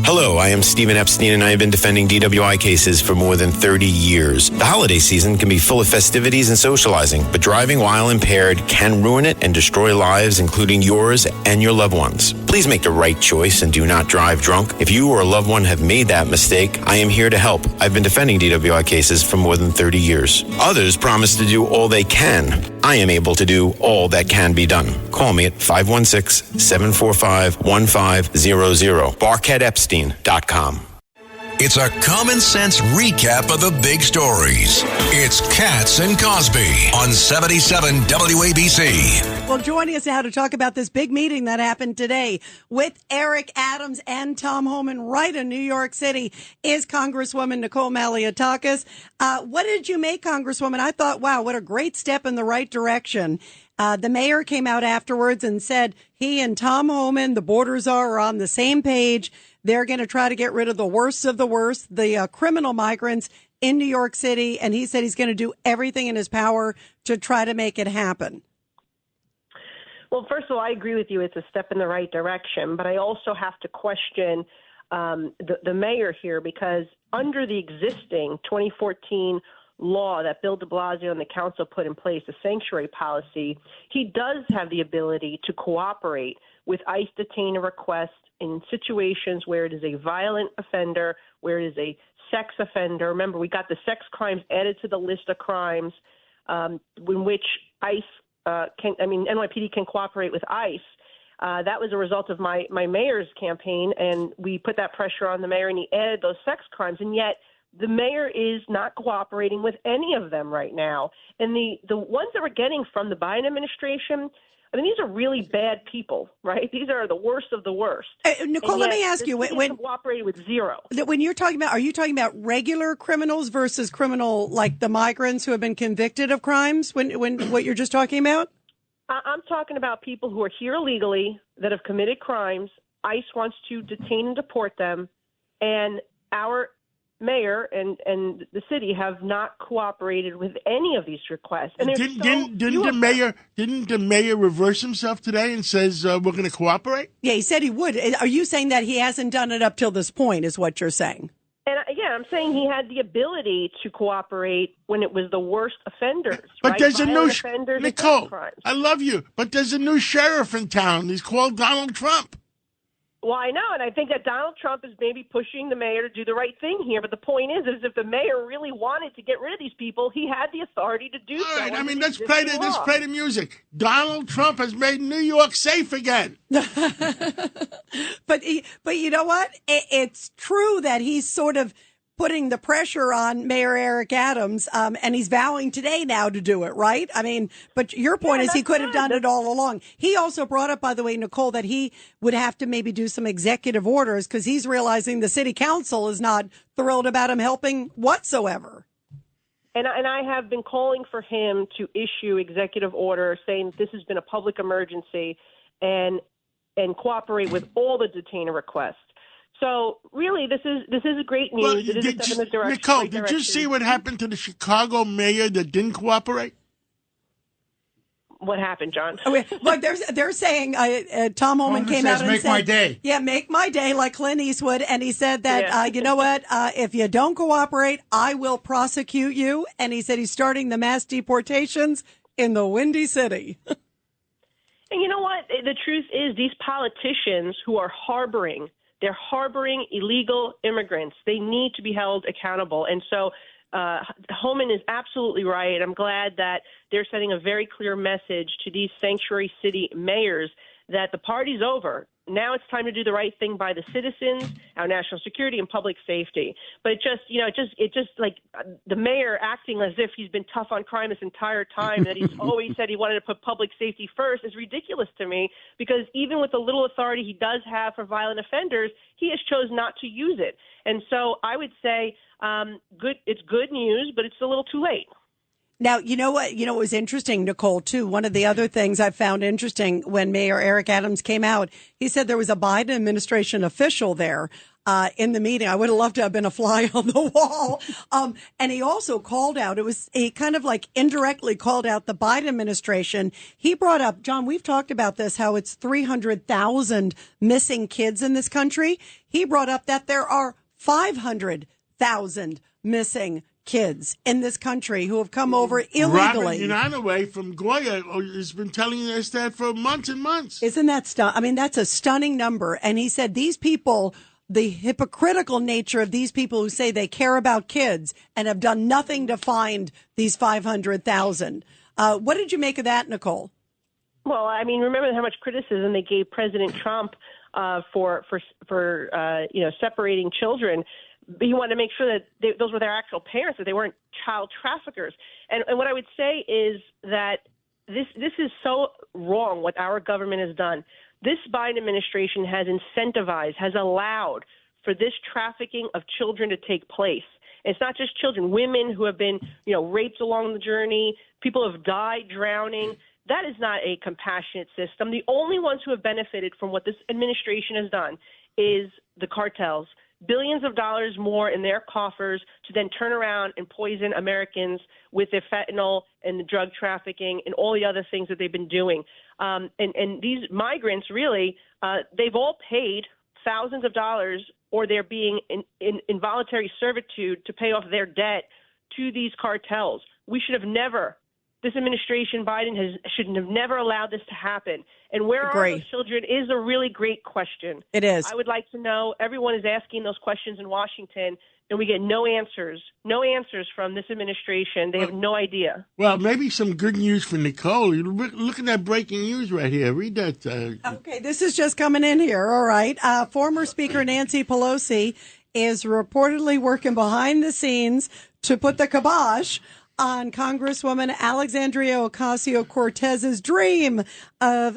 Hello, I am Stephen Epstein, and I have been defending DWI cases for more than 30 years. The holiday season can be full of festivities and socializing, but driving while impaired can ruin it and destroy lives, including yours and your loved ones. Please make the right choice and do not drive drunk. If you or a loved one have made that mistake, I am here to help. I've been defending DWI cases for more than 30 years. Others promise to do all they can. I am able to do all that can be done. Call me at 516-745-1500. BarkheadEpstein.com. It's a common sense recap of the big stories. It's Katz and Cosby on 77 WABC. Well, joining us now to talk about this big meeting that happened today with Eric Adams and Tom Homan right in New York City is Congresswoman Nicole Malliotakis. What did you make, Congresswoman? I thought, wow, what a great step in the right direction. The mayor came out afterwards and said he and Tom Homan, the border czar, are on the same page. They're going to try to get rid of the worst of the worst, the criminal migrants in New York City. And he said he's going to do everything in his power to try to make it happen. Well, first of all, I agree with you. It's a step in the right direction. But I also have to question the mayor here, because under the existing 2014 law that Bill de Blasio and the council put in place, the sanctuary policy, he does have the ability to cooperate with ICE detainer requests in situations where it is a violent offender, where it is a sex offender. Remember, we got the sex crimes added to the list of crimes in which NYPD can cooperate with ICE. That was a result of my mayor's campaign, and we put that pressure on the mayor, and he added those sex crimes, and yet the mayor is not cooperating with any of them right now. And the ones that we're getting from the Biden administration, I mean, these are really bad people, right? These are the worst of the worst. Nicole, let me ask you, when cooperated with zero. When you're talking about, are you talking about regular criminals versus criminal, like the migrants who have been convicted of crimes? When what you're just talking about? I'm talking about people who are here illegally that have committed crimes. ICE wants to detain and deport them, and our mayor and the city have not cooperated with any of these requests. And didn't the mayor reverse himself today and says we're going to cooperate? Yeah, he said he would. Are you saying that he hasn't done it up till this point? Is what you're saying? And I'm saying he had the ability to cooperate when it was the worst offenders. But right? there's a new Nicole. I love you, but there's a new sheriff in town. He's called Donald Trump. Well, I know, and I think that Donald Trump is maybe pushing the mayor to do the right thing here. But the point is if the mayor really wanted to get rid of these people, he had the authority to do so. All right, I mean, let's play the music. Donald Trump has made New York safe again. But you know what? It's true that he's sort of putting the pressure on Mayor Eric Adams, and he's vowing today now to do it, right? I mean, but your point is he could have done it all along. He also brought up, by the way, Nicole, that he would have to maybe do some executive orders because he's realizing the city council is not thrilled about him helping whatsoever. And I have been calling for him to issue executive order saying this has been a public emergency and cooperate with all the detainer requests. So really, this is great news. Well, it is a step in the direction. Nicole, did you see what happened to the Chicago mayor that didn't cooperate? What happened, John? Look, they're saying Tom Homan came out and make said, my day. Yeah, make my day, like Clint Eastwood. And he said that, you know what, if you don't cooperate, I will prosecute you. And he said he's starting the mass deportations in the Windy City. And you know what? The truth is these politicians who are harboring illegal immigrants. They need to be held accountable. And so Homan is absolutely right. I'm glad that they're sending a very clear message to these sanctuary city mayors that the party's over. Now it's time to do the right thing by the citizens, our national security and public safety. But it just like the mayor acting as if he's been tough on crime this entire time, that he's always said he wanted to put public safety first is ridiculous to me, because even with the little authority he does have for violent offenders, he has chosen not to use it. And so I would say it's good news, but it's a little too late. Now, you know what? It was interesting, Nicole, too. One of the other things I found interesting when Mayor Eric Adams came out, he said there was a Biden administration official there in the meeting. I would have loved to have been a fly on the wall. And he also called out, he kind of like indirectly called out the Biden administration. He brought up, John, we've talked about this, how it's 300,000 missing kids in this country. He brought up that there are 500,000 missing kids in this country who have come over illegally. Robert Unanaway from Goya has been telling us that for months and months. Isn't that that's a stunning number. And he said these people, the hypocritical nature of these people who say they care about kids and have done nothing to find these 500,000. What did you make of that, Nicole? Well, I mean, remember how much criticism they gave President Trump for separating children. He wanted to make sure that those were their actual parents, that they weren't child traffickers. And what I would say is that this is so wrong what our government has done. This Biden administration has incentivized, has allowed for this trafficking of children to take place. And it's not just children, women who have been, raped along the journey, people have died drowning. That is not a compassionate system. The only ones who have benefited from what this administration has done is the cartels. Billions of dollars more in their coffers to then turn around and poison Americans with their fentanyl and the drug trafficking and all the other things that they've been doing. And these migrants, really, they've all paid thousands of dollars, or they're being in involuntary servitude to pay off their debt to these cartels. We should have never. This administration, Biden, should have never allowed this to happen. And where are those children is a really great question. It is. I would like to know. Everyone is asking those questions in Washington, and we get no answers from this administration. They have no idea. Well, maybe some good news for Nicole. Look at that breaking news right here. Read that. Okay, this is just coming in here. All right. Former Speaker Nancy Pelosi is reportedly working behind the scenes to put the kibosh on Congresswoman Alexandria Ocasio-Cortez's dream of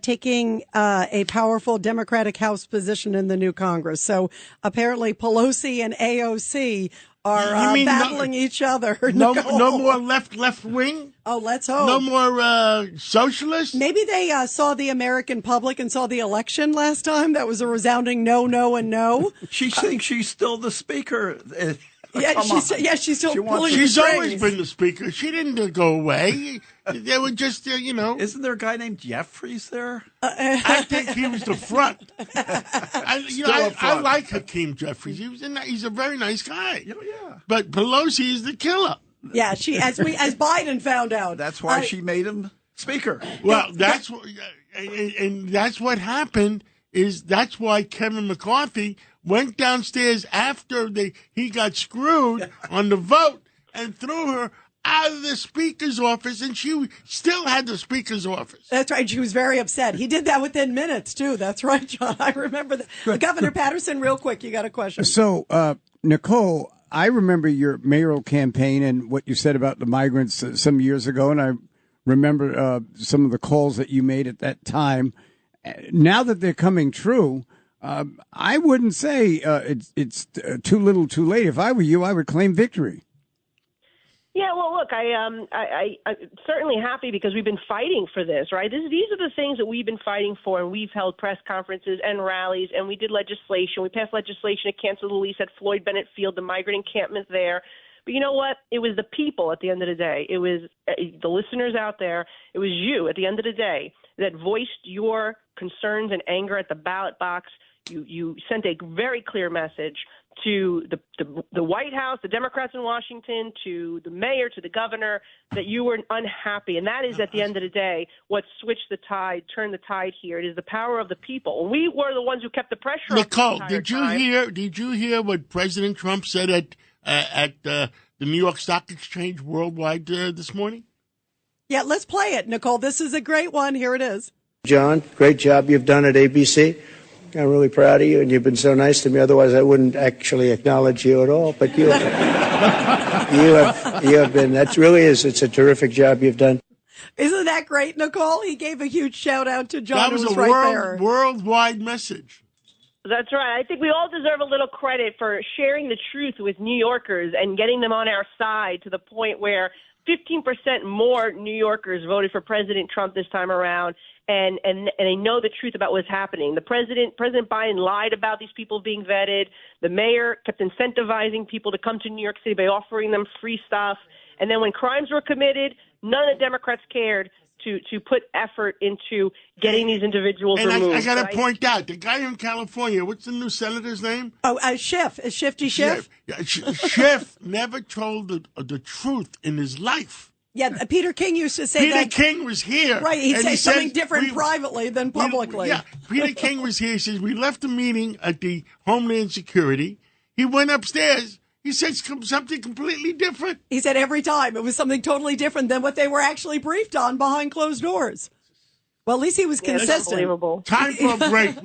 taking a powerful Democratic House position in the new Congress. So apparently Pelosi and AOC are battling each other. No more left wing? Oh, let's hope. No more socialists? Maybe they saw the American public and saw the election last time. That was a resounding no, no, and no. She thinks she's still the speaker. She's still pulling. She's always been the speaker. She didn't go away. They were just, Isn't there a guy named Jeffries there? I think he was the front. I like Hakeem Jeffries. He's a very nice guy. Yeah. But Pelosi is the killer. Yeah, as Biden found out. That's why she made him speaker. Well, that's what happened. That's why Kevin McCarthy went downstairs after he got screwed on the vote and threw her out of the speaker's office, and she still had the speaker's office. That's right. She was very upset. He did that within minutes, too. That's right, John. I remember that. Governor Patterson, real quick, you got a question. So, Nicole, I remember your mayoral campaign and what you said about the migrants some years ago, and I remember some of the calls that you made at that time. Now that they're coming true, I wouldn't say it's too little, too late. If I were you, I would claim victory. Yeah, well, look, I'm certainly happy because we've been fighting for this, right? These are the things that we've been fighting for, and we've held press conferences and rallies, and we did legislation. We passed legislation to cancel the lease at Floyd Bennett Field, the migrant encampment there. But you know what? It was the people at the end of the day. It was the listeners out there. It was you at the end of the day that voiced your concerns and anger at the ballot box. You sent a very clear message to the White House, the Democrats in Washington, to the mayor, to the governor, that you were unhappy. And that is, at the end of the day, what switched the tide, turned the tide here. It is the power of the people. And we were the ones who kept the pressure on. Nicole, did you hear what President Trump said at the New York Stock Exchange worldwide this morning? Yeah, let's play it, Nicole. This is a great one. Here it is. John, great job you've done at ABC. I'm really proud of you, and you've been so nice to me. Otherwise, I wouldn't actually acknowledge you at all. But you have been. That really is. It's a terrific job you've done. Isn't that great, Nicole? He gave a huge shout out to John. That was a worldwide message. That's right. I think we all deserve a little credit for sharing the truth with New Yorkers and getting them on our side to the point where 15% more New Yorkers voted for President Trump this time around. and they know the truth about what's happening. President Biden lied about these people being vetted. The mayor kept incentivizing people to come to New York City by offering them free stuff. And then when crimes were committed, none of the Democrats cared to put effort into getting these individuals removed. I got to point out, the guy in California, what's the new senator's name? Oh, Schiff. Is Shifty Schiff? Yeah, Schiff never told the truth in his life. Yeah, Peter King used to say that. Peter King was here. Right, he'd say something said different privately than publicly. Peter King was here. He says, we left the meeting at the Homeland Security. He went upstairs. He said something completely different. He said every time it was something totally different than what they were actually briefed on behind closed doors. Well, at least he was consistent. That's unbelievable. Time for a break.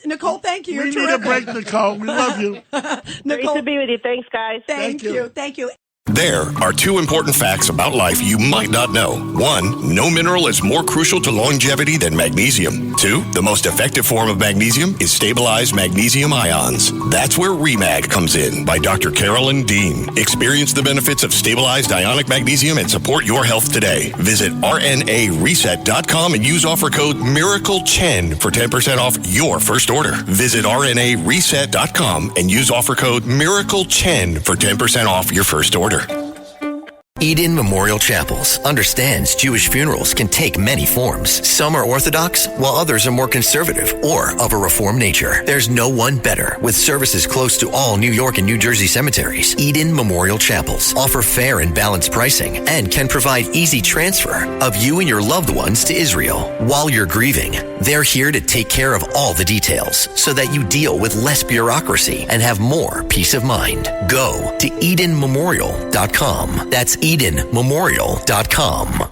Nicole, thank you. We need a break, Nicole. We love you. Great to be with you. Thanks, guys. Thank you. Thank you. There are two important facts about life you might not know. One, no mineral is more crucial to longevity than magnesium. Two, the most effective form of magnesium is stabilized magnesium ions. That's where REMAG comes in by Dr. Carolyn Dean. Experience the benefits of stabilized ionic magnesium and support your health today. Visit RNAreset.com and use offer code MIRACLE10 for 10% off your first order. Visit RNAreset.com and use offer code MIRACLE10 for 10% off your first order. Eden Memorial Chapels understands Jewish funerals can take many forms. Some are Orthodox, while others are more conservative or of a Reformed nature. There's no one better. With services close to all New York and New Jersey cemeteries, Eden Memorial Chapels offer fair and balanced pricing and can provide easy transfer of you and your loved ones to Israel. While you're grieving, they're here to take care of all the details so that you deal with less bureaucracy and have more peace of mind. Go to EdenMemorial.com. That's EdenMemorial.com.